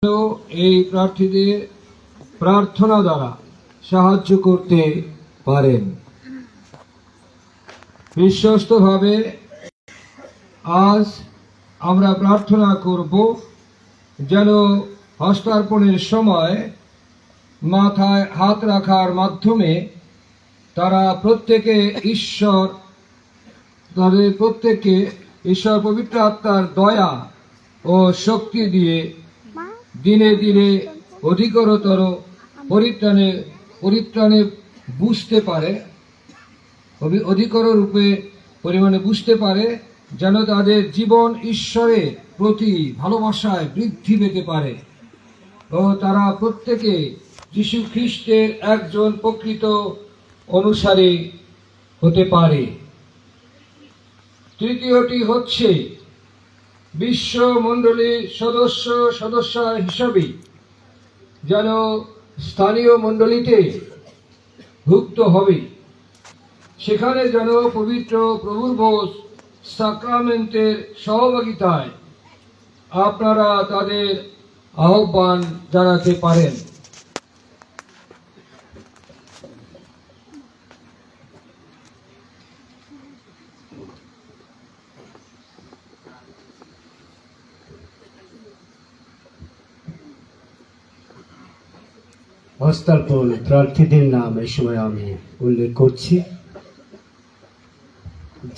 এই প্রার্থীদের প্রার্থনা দ্বারা সাহায্য করতে পারেন। বিশ্বস্তভাবে আজ আমরা প্রার্থনা করব যেন হস্তার্পণের সময় মাথায় হাত রাখার মাধ্যমে তাদের প্রত্যেকে ঈশ্বর পবিত্র আত্মার দয়া ও শক্তি দিয়ে দিনে দিনে অধিকতর পরিত্রাণে বুঝতে পারে, অধিকতর রূপে পরিমাণে বুঝতে পারে, যেন তাদের জীবন ঈশ্বরের প্রতি ভালোবাসায় বৃদ্ধি পেতে পারে ও তারা প্রত্যেকে যীশু খ্রিস্টের একজন প্রকৃত অনুসারী হতে পারে। তৃতীয়টি হচ্ছে বিশ্ব মণ্ডলীর সদস্য হিসাবে যেন স্থানীয় মণ্ডলীতে ভুক্ত হবে, সেখানে যেন পবিত্র প্রভুর ভোজ সাক্রামেন্টের সহভাগিতায় আপনারা তাদের আহ্বান জানাতে পারেন। হস্তার্পণ প্রার্থীদের নাম এই সময় আমি উল্লেখ করছি: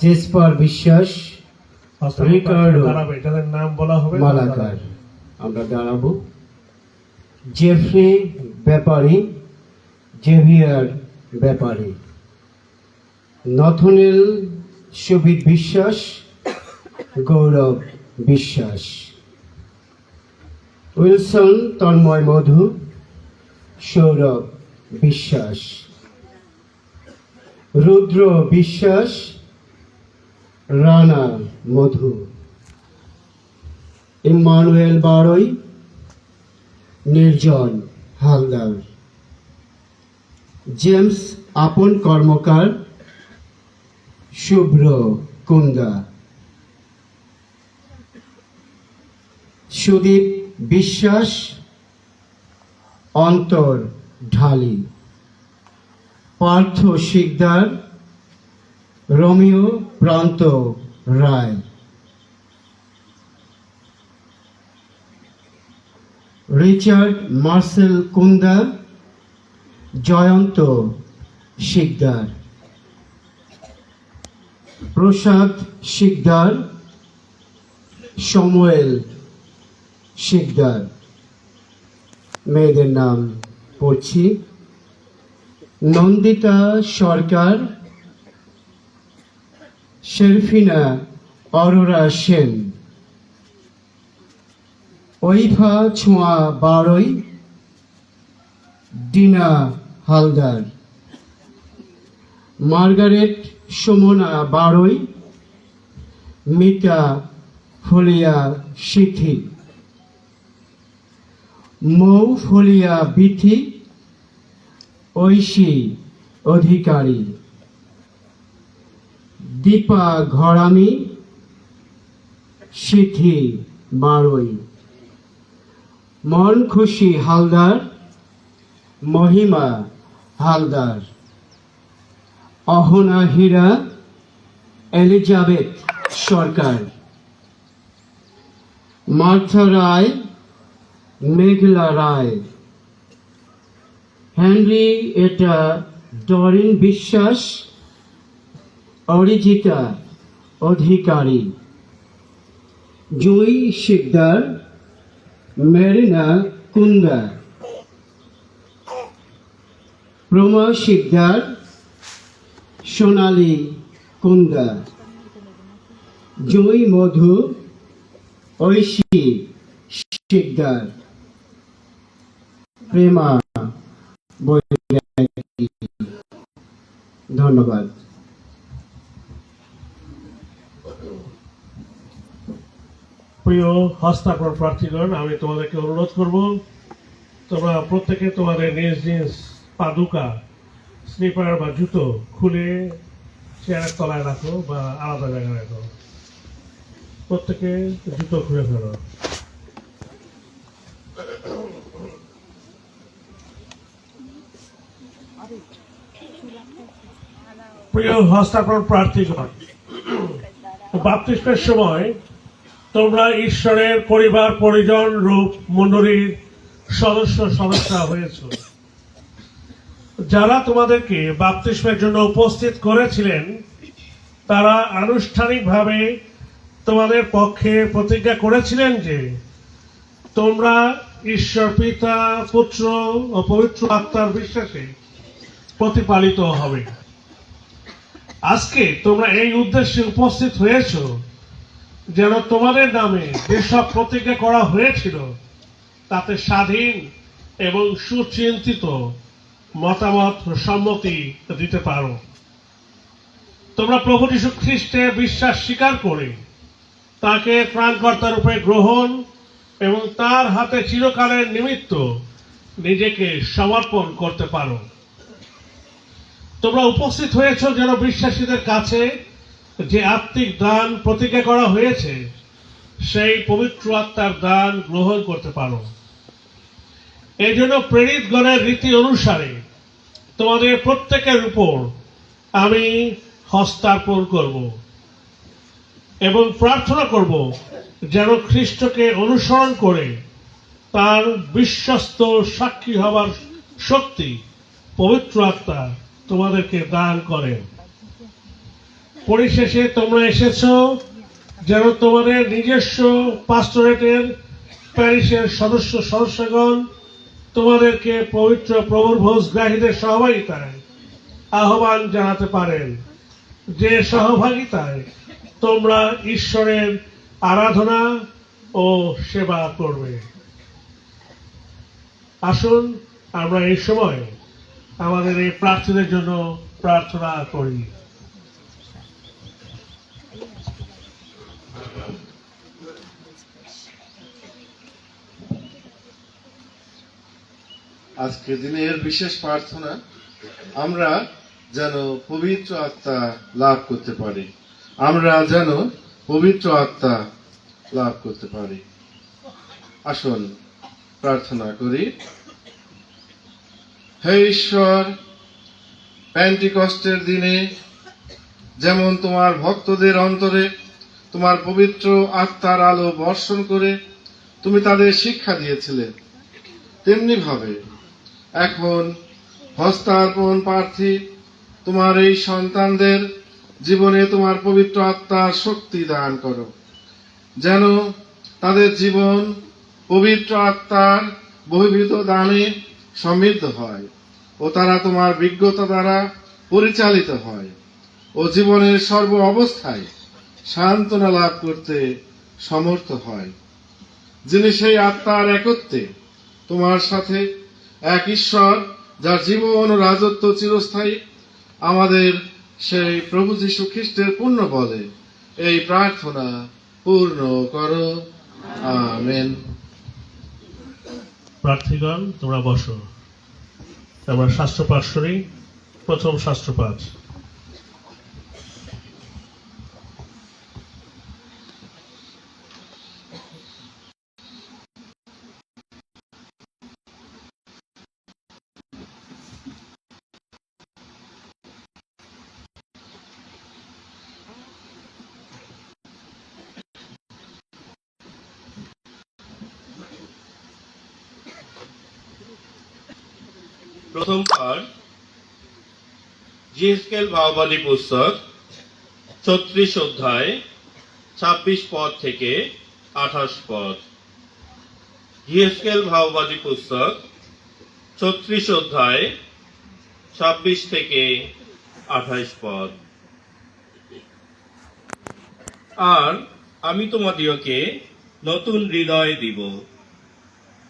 জেসপার বিশ্বাস, রিকার্ডো মালাকার, আমরা দাঁড়াবো। জেফ্রি ব্যাপারী, জেভিয়ার ব্যাপারী, নথনেল সুবিদ বিশ্বাস, গৌরব বিশ্বাস, উইলসন তন্ময় মধু, সৌরভ বিশ্বাস, রুদ্র বিশ্বাস, রানা মধু, ইম্মানুয়েল বারই, নির্জন হালদার, জেমস আপন কর্মকার, শুভ্র কুন্দা, সুদীপ বিশ্বাস, অন্তর ঢালি, পার্থ শিকদার, রোমিও প্রান্ত রায়, রিচার্ড মার্সেল কুন্দা, জয়ন্ত শিকদার, প্রসাদ শিকদার, সমুয়েল শিকদার। মেয়েদের নাম পড়ছি: নন্দিতা সরকার, শেরফিনা অরোরা সেন, ওইফা ছোঁয়া বারই, ডিনা হালদার, মার্গারেট সুমনা বারই, মিতা ফলিয়া সিথি, মৌ ফলিয়া বিথি, ঐশী অধিকারী, দীপা ঘরামি, সিথি বারই, মন খুশি হালদার, মহিমা হালদার, অহনা হীরা, এলিজাবেথ সরকার, মার্থা রায়, মেঘলা রায়, হেনরি এটা ডরিন বিশ্বাস, অরিজিতা অধিকারী, জুই শিকদার, মেরিনা কুন্দা, প্রমা শিকদার, সোনালী কুন্দা, জুই মধু, ঐশী শিকদার, প্রেমা বৈরাগী। ধন্যবাদ। প্রিয় হস্তার্পণ প্রার্থীগণ, আমি তোমাদেরকে অনুরোধ করব, তোমরা প্রত্যেকে তোমাদের নিজ নিজ পাদুকা, স্লিপার বা জুতো খুলে চেয়ারের তলায় রাখো বা আলাদা জায়গায় রাখো। প্রত্যেকে জুতো খুলে ফেলো। প্রিয় হস্তাপন প্রার্থীগণ, বাপ্তিস্মের সময় তোমরা ঈশ্বরের পরিবার পরিজন রূপ মণ্ডলীর সদস্যা হয়েছ। যারা তোমাদেরকে বাপ্তিস্মের জন্য উপস্থিত করেছিলেন তারা আনুষ্ঠানিকভাবে তোমাদের পক্ষে প্রতিজ্ঞা করেছিলেন যে তোমরা ঈশ্বর পিতা, পুত্র ও পবিত্র আত্মার বিশ্বাসে প্রতিপালিত হবে। আজকে তোমরা এই উদ্দেশ্যে উপস্থিত হয়েছ যেন তোমাদের নামে যেসব প্রতিজ্ঞা করা হয়েছিল তাতে স্বাধীন এবং সুচিন্তিত মতামত সম্মতি দিতে পারো। তোমরা প্রভু যীশু খ্রিস্টে বিশ্বাস স্বীকার করে তাকে ত্রাণকর্তা রূপে গ্রহণ এবং তার হাতে চিরকালের নিমিত্ত নিজেকে সমর্পণ করতে পারো। তোমরা উপস্থিত হয়েছ যেন বিশ্বাসীদের কাছে যে আত্মিক দান প্রতিজ্ঞা করা হয়েছে সেই পবিত্র আত্মার দান গ্রহণ করতে পারো। এই জন্য প্রেরিতগণের রীতি অনুসারে তোমাদের প্রত্যেকের উপর আমি হস্তার্পণ করব এবং প্রার্থনা করব যেন খ্রিস্টকে অনুসরণ করে তার বিশ্বস্ত সাক্ষী হবার শক্তি পবিত্র আত্মা তোমাদেরকে দান করেন। পরিশেষে তোমরা এসেছ যেন তোমাদের নিজস্ব পাস্টোরেটের প্যারিশের সদস্যগণ তোমাদেরকে পবিত্র প্রভুর ভোজগ্রাহীদের সহভাগিতায় আহ্বান জানাতে পারেন, যে সহভাগিতায় তোমরা ঈশ্বরের আরাধনা ও সেবা করবে। আসুন আমরা এই সময় আমাদের এই প্রার্থীদের জন্য প্রার্থনা করি। আজকে দিনের বিশেষ প্রার্থনা আমরা যেন পবিত্র আত্মা লাভ করতে পারি, আমরা যেন পবিত্র আত্মা লাভ করতে পারি। আসুন প্রার্থনা করি। হে ঈশ্বর, পেন্টিকস্টের দিনে যেমন তোমার ভক্তদের অন্তরে তোমার পবিত্র আত্মার আলো বর্ষণ করে তুমি তাদের শিক্ষা দিয়েছিলে, তেমনি ভাবে এখন হস্তার্পণ প্রার্থী তোমার এই সন্তানদের জীবনে তোমার পবিত্র আত্মার শক্তি দান করো, যেন তাদের জীবন পবিত্র আত্মার বহুবিধ দানে সমৃদ্ধ হয় ও তারা তোমার বিজ্ঞতা দ্বারা পরিচালিত হয় ও জীবনের সর্ব অবস্থায় সান্ত্বনা লাভ করতে সমর্থ হয়, যিনি সেই আত্মার একত্বে তোমার সাথে এক ঈশ্বর, যার জীবন ও রাজত্ব চিরস্থায়ী, আমাদের সেই প্রভু যীশু খ্রিস্টের পূর্ণ বলে এই প্রার্থনা পূর্ণ করো। আমেন। প্রার্থীগণ তোমরা বসো। আমরা শাস্ত্রপাঠ শুনি। প্রথম শাস্ত্রপাঠ। প্রথম পাঠ জিএসকেল ভাববাদী পুস্তক ৩৬ অধ্যায় ২৬ পদ থেকে ২৮ পদ। জিএসকেল ভাববাদী পুস্তক ৩৬ অধ্যায় ২৬ থেকে ২৮ পদ। আর আমি তোমাদিওকে নতুন হৃদয় দিব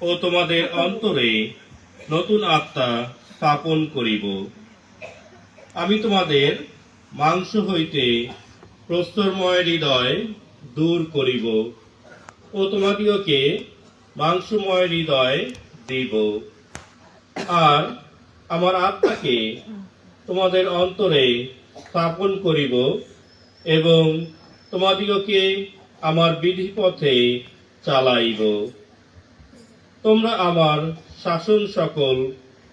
ও তোমাদের অন্তরে নতুন আত্মা স্থাপন করিব। আমি তোমাদের মাংস হইতে প্রস্তরময় হৃদয় দূর করিব ও তোমাদিওকে মাংসময় হৃদয় দিব। আর আমার আত্মাকে তোমাদের অন্তরে স্থাপন করিব এবং তোমাদিওকে আমার বিধিপথে চালাইব। তোমরা আমার শাসন সকল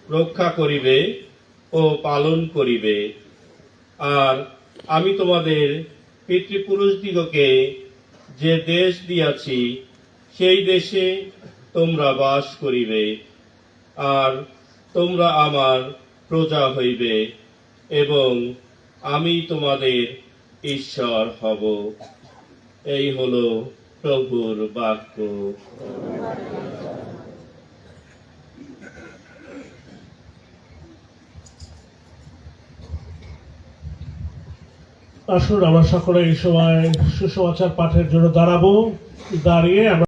রক্ষা করিবে ও পালন করিবে। আর আমি তোমাদের পিতৃপুরুষদিগকে যে দেশ দিয়াছি সেই দেশে তোমরা বাস করিবে। আর তোমরা আমার প্রজা হইবে এবং আমি তোমাদের ঈশ্বর হব। এই হলো প্রভুর বাক্য। আসুন আমরা সকলে এই সময় সুসমাচার পাঠের জন্য দাঁড়াবো। দাঁড়িয়ে আমরা